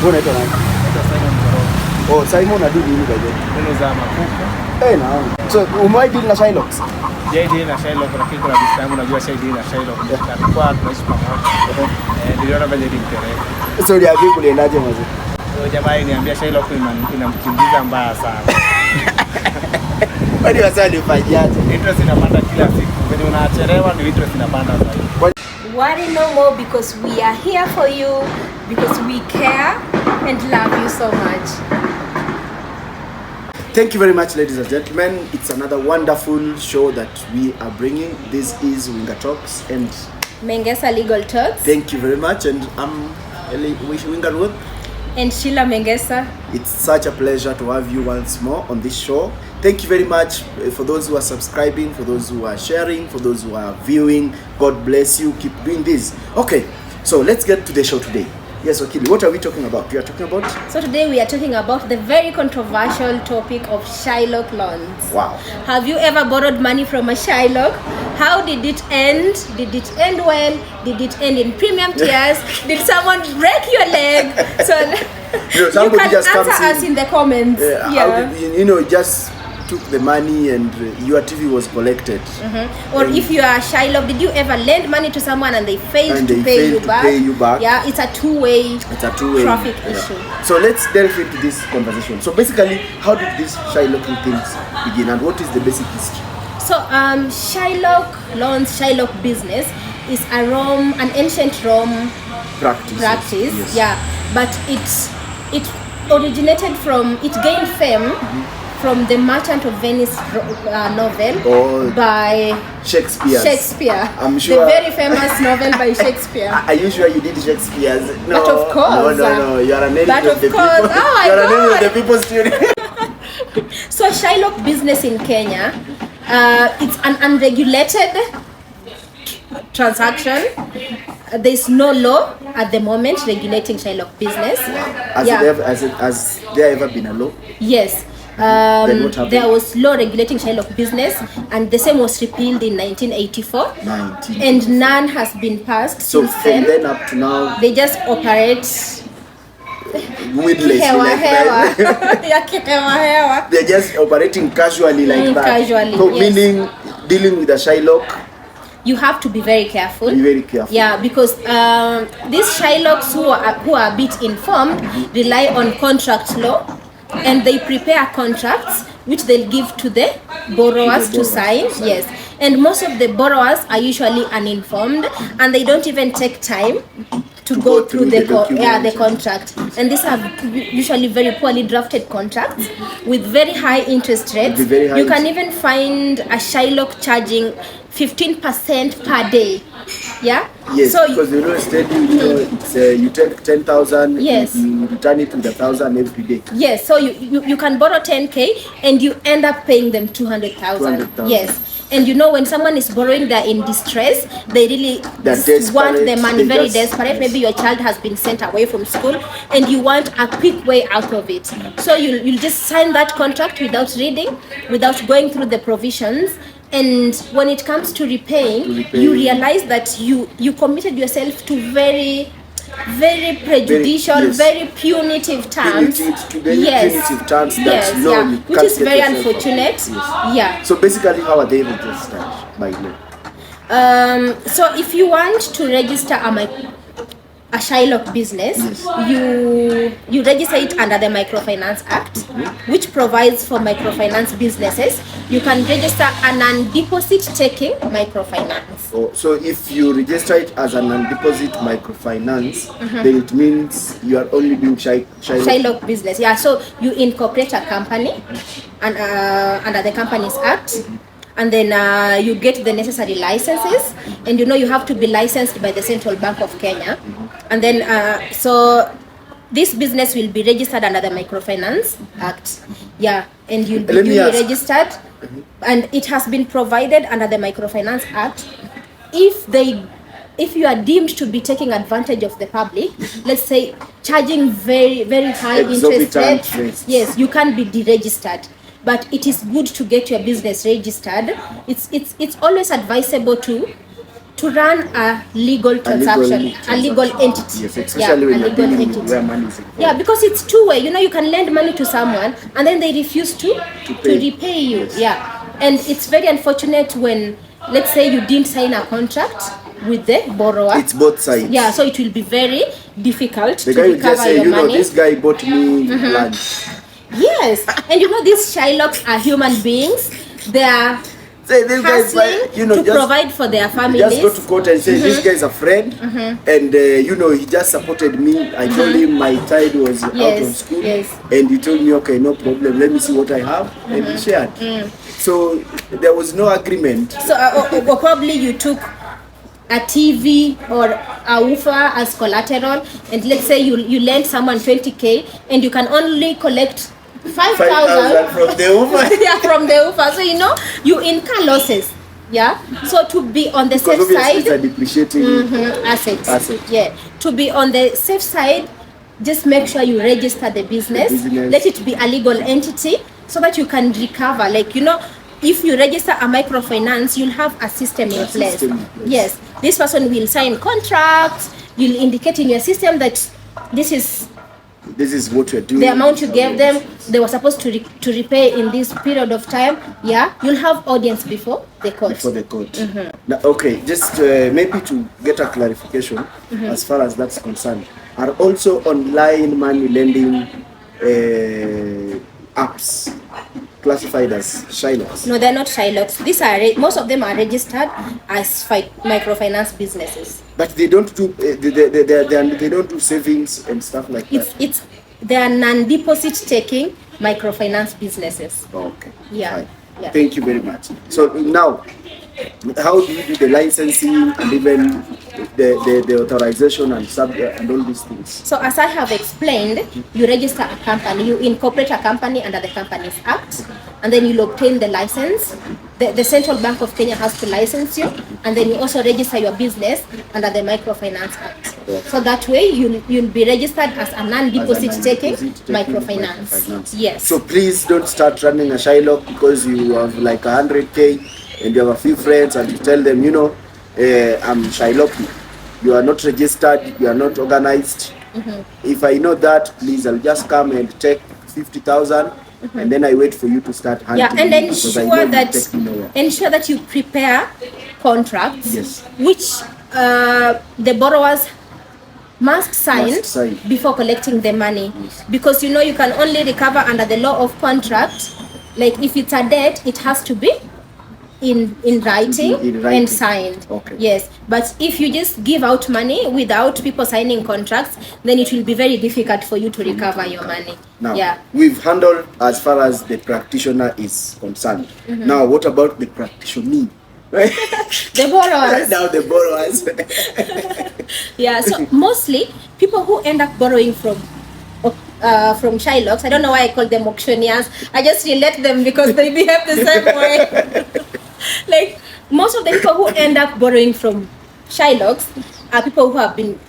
Mbona ito nani? Oh, Simon adu nini baje? Unauza makuku. Naam. So, umewahi deal na Shylocks? Deal na Sheillah lakini kuna visa yangu najua deal na Sheillah. Kwa tunaishi pamoja. Niliona baje internet. So, niambie kuliendaje mwanzo? So, jamaa niambia Sheillah inamkimbiza mbaya sana. Bali wasali ufanyaje? Interest inapanda kila siku. Kwenye unaachelewa ni interest inapanda zaidi. Worry no more because we are here for you, because we care and love you so much. Thank you very much, ladies and gentlemen. It's another wonderful show that we are bringing. This is Winga Talks and Mengesa Legal Talks. Thank you very much, and I'm Winga Ruoth and Sheillah Mengesa. It's such a pleasure to have you once more on this show. Thank you very much for those who are subscribing, for those who are sharing, for those who are viewing. God bless you. Keep doing this. Okay, so let's get to the show today. Yes, Wakili, what are we talking about? We are talking about? So today we are talking about the very controversial topic of Shylock Loans. Wow. Have you ever borrowed money from a Shylock? How did it end? Did it end well? Did it end in premium tears? Did someone break your leg? So you can just answer us in the comments. How did, just took the money and your TV was collected. Or if you are Shylock, did you ever lend money to someone and they failed to pay you back? Yeah, it's a two-way traffic issue. So let's delve into this conversation. So basically, how did this Shylock things begin and what is the basic history? So Shylock Loans, Shylock business is an ancient Rome practice. Yes. Yeah, but it originated from, it gained fame from the Merchant of Venice novel by Shakespeare. I'm sure. The very famous novel by Shakespeare. Are you sure you did Shakespeare's? No. But of course. No. You are a native of the people. Oh, you are a native of the people student. So Shylock business in Kenya, it's an unregulated transaction. There's no law at the moment regulating Shylock business. Has there ever been a law? Yes. There was law regulating Shylock business, and the same was repealed in 1984. And none has been passed since then. From then up to now, they just operate weedlessly They're just operating casually like that. Casually, so yes. Meaning, dealing with a Shylock, you have to be very careful. Be very careful. Yeah, because these Shylocks who are a bit informed rely on contract law. And they prepare contracts which they'll give to the borrowers to sign. Yes, and most of the borrowers are usually uninformed and they don't even take time to go through the contract. And these are usually very poorly drafted contracts with very high interest rates. You can even find a Shylock charging 15% per day. Yeah. Yes. So because you take 10,000. Yes. You return it to the 1,000 every day. Yes. So you can borrow 10K and you end up paying them 200,000. Yes. And when someone is borrowing, they're in distress. They really want the money, very desperate. Maybe your child has been sent away from school and you want a quick way out of it. So you'll just sign that contract without reading, without going through the provisions. And when it comes to repaying, you realize that you committed yourself to very prejudicial, very punitive terms. Punitive terms which is very unfortunate. Yes. Yeah. So basically, how are they registered by law? So if you want to register a Shylock business, you register it under the Microfinance Act, which provides for microfinance businesses. You can register a non-deposit taking microfinance. Oh, so if you register it as a non-deposit microfinance, then it means you are only doing Shylock business. Yeah, so you incorporate a company and under the Companies Act. And then you get the necessary licenses, and you have to be licensed by the Central Bank of Kenya. And then so this business will be registered under the Microfinance Act. Yeah, and you'll be duly registered, and it has been provided under the Microfinance Act. If you are deemed to be taking advantage of the public, let's say charging very high interest rates, yes, you can be deregistered. But it is good to get your business registered. It's always advisable to to run a legal transaction, a legal entity. Yes, especially when a you're legal dealing entity. with where money is involved. Yeah, because it's two-way. You know, you can lend money to someone and then they refuse to repay you. Yes. Yeah, and it's very unfortunate when, let's say, you didn't sign a contract with the borrower. It's both sides. Yeah, so it will be very difficult The to guy will just recover say, your you know, money. this guy bought me lunch. Yes, and you know, these Shylocks are human beings. They are Say, this guy is hustling like, you know, to just provide for their families. just go to court and say this guy is a friend, and you know, he just supported me. I told him my child was out of school, and he told me, okay, no problem, let me see what I have, and he shared. So there was no agreement. So or probably you took a TV or a woofer as collateral, and let's say you lend someone 20k and you can only collect 5,000 from the woman. yeah, from the woofer. So you know, you incur losses. Yeah, so to be on the safe Obviously it's a side, depreciating asset. Yeah, to be on the safe side, just make sure you register the business. Let it be a legal entity so that you can recover. Like, you know, if you register a microfinance, you'll have a system in place. Yes, this person will sign contracts. You'll indicate in your system that this is what you're doing. the amount you gave them. They were supposed to repay in this period of time. Yeah, you'll have audience before the court. Before the court. Now, okay, just maybe to get a clarification as far as that's concerned, are also online money lending apps classified as Shylocks? No, they're not Shylocks. These are most of them are registered as microfinance businesses. But they don't do they don't do savings and stuff like that. They are non-deposit taking microfinance businesses. Okay. Yeah. Fine. Yeah. Thank you very much. So now, how do you do the licensing and even the authorization and all these things? So as I have explained, you register a company, you incorporate a company under the Companies Act, and then you'll obtain the license. The Central Bank of Kenya has to license you, and then you also register your business under the Microfinance Act. So that way you'll be registered as a non-deposit taking microfinance. Yes. So please don't start running a Shylock because you have like 100k and you have a few friends and you tell them, you know, I'm Shylock. You are not registered, you are not organized. If I know that, please, I'll just come and take 50,000 and then I wait for you to start hunting. Yeah, and ensure that you prepare contracts which the borrowers must sign before collecting the money. Because you know, you can only recover under the law of contract. Like if it's a debt, it has to be in writing and signed. Yes, but if you just give out money without people signing contracts, then it will be very difficult for you to recover your money. Now, we've handled as far as the practitioner is concerned. Now, what about the practitioner? The borrowers. Now the borrowers. Yeah, so mostly people who end up borrowing from Shylocks, I don't know why I call them auctioneers. I just relate them because they behave the same way. Like most of the people who end up borrowing from Shylocks are people who have been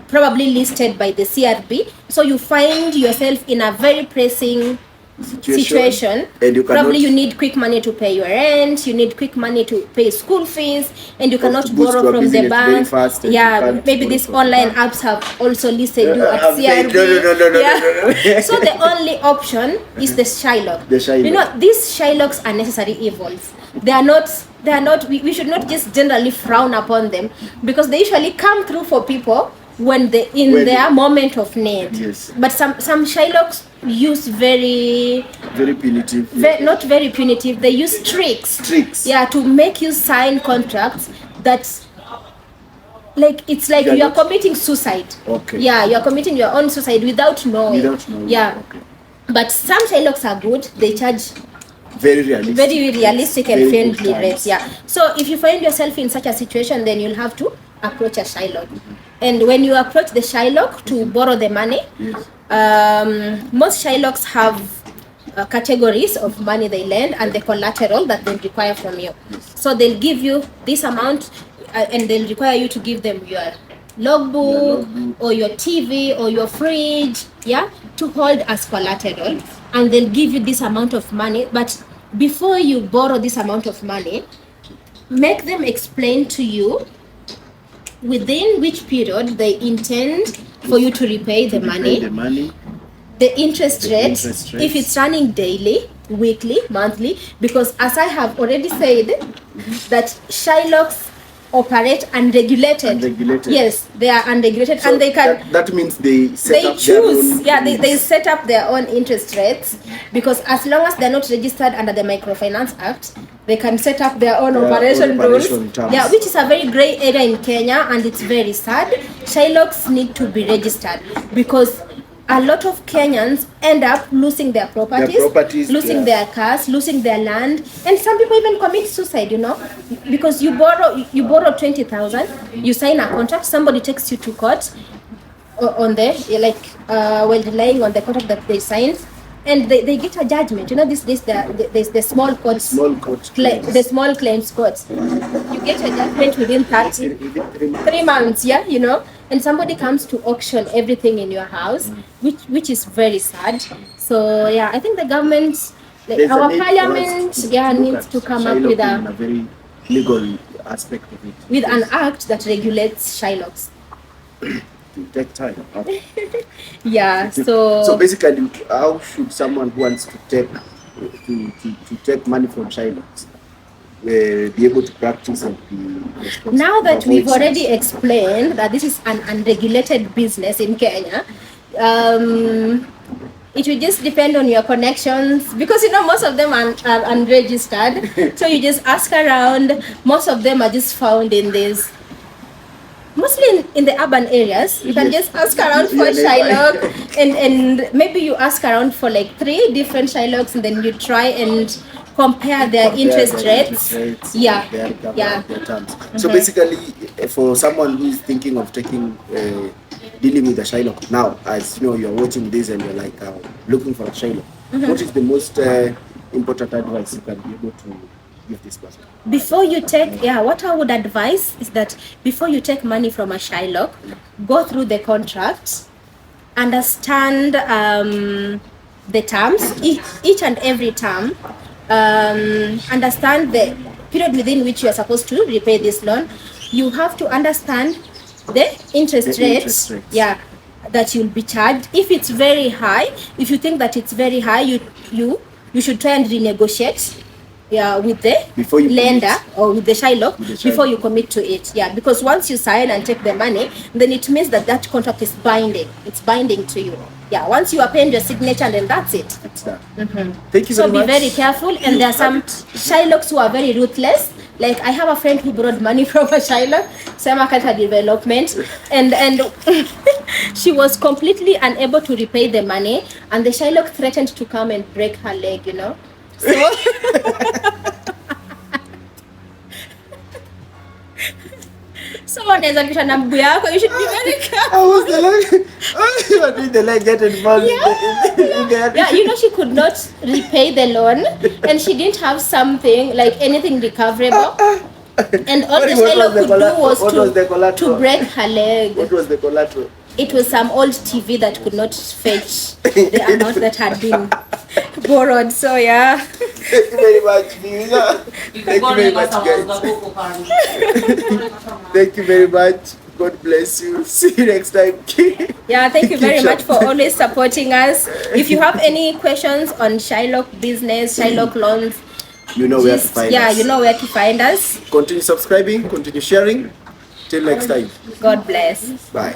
probably listed by the CRB. So you find yourself in a very pressing situation, and you probably you need quick money to pay your rent, you need quick money to pay school fees, and you cannot borrow from the bank. Yeah, maybe these online apps have also listed you at CRB. No. So the only option is the Shylock. You know, these Shylocks are necessary evils. They are not. We should not just generally frown upon them, because they usually come through for people when they their moment of need. But some Shylocks use very punitive. Not very punitive. They use tricks. Yeah, to make you sign contracts that's like it's like you are committing suicide. Yeah, you are committing your own suicide without knowing. Yeah. But some Shylocks are good. They charge very realistic and friendly rates. Yeah. So if you find yourself in such a situation, then you'll have to approach a Shylock. And when you approach the Shylock to borrow the money, most Shylocks have categories of money they lend and the collateral that they require from you. So they'll give you this amount, and they'll require you to give them your logbook or your TV or your fridge, to hold as collateral, and they'll give you this amount of money. But before you borrow this amount of money, make them explain to you within which period they intend for you to repay the money, the interest rate, if it's running daily, weekly, monthly, because as I have already said, that Shylocks operate unregulated. Yes, they are unregulated, so and they can. That means they set up their own interest rates, because as long as they're not registered under the Microfinance Act, they can set up their own operation rules. Yeah, which is a very grey area in Kenya, and it's very sad. Shylocks need to be registered, because a lot of Kenyans end up losing their properties, losing their cars, losing their land, and some people even commit suicide, because you borrow 20,000, you sign a contract, somebody takes you to court on while relying on the contract that they signed, and they get a judgment. There's the small courts, the small claims courts. You get a judgment within 3 months, and somebody comes to auction everything in your house, which is very sad. So yeah, I think the government, our parliament, needs to come up with a very legal aspect of it, with an act that regulates Shylocks. To take time. Yeah. So basically, how should someone who wants to take money from Shylocks be able to practice and be responsible? Now that we've already explained that this is an unregulated business in Kenya, it will just depend on your connections, because most of them are unregistered. So you just ask around. Most of them are just found in these, mostly in the urban areas. You can just ask around for Shylock, and maybe you ask around for 3 different Shylocks, and then you try and compare their interest rates. Their terms. So basically, for someone who is thinking of dealing with a Shylock now, as you're watching this and you're looking for a Shylock, what is the most important advice you can be able to give this person? Before you take, what I would advise is that before you take money from a Shylock, go through the contract, understand the terms, each and every term, understand the period within which you are supposed to repay this loan. You have to understand the interest rates, that you'll be charged. If it's very high, if you think that it's very high, you should try and renegotiate with the lender or with the Shylock before you commit to it. Because once you sign and take the money, then it means that contract is binding. It's binding to you. Once you append your signature, then that's it. It's done. Thank you very much. So be very careful. And there are some Shylocks who are very ruthless. Like I have a friend who borrowed money from a Sheillah, Sema Kata Development, and she was completely unable to repay the money, and the Sheillah threatened to come and break her leg, So someone is a na mguu yako, you should be very careful. How was the leg? You are doing the leg get involved. She could not repay the loan, and she didn't have something like anything recoverable. And all the Sheillah could do was to break her leg. What was the collateral? It was some old TV that could not fetch the amount that had been borrowed. So yeah. Thank you very much, Winga. Thank you very much, guys. Thank you very much. God bless you. See you next time. Thank you very much for always supporting us. If you have any questions on Shylock business, Shylock Loans, you know where to find us. You know where to find us. Continue subscribing, continue sharing. Till next time. God bless. Bye.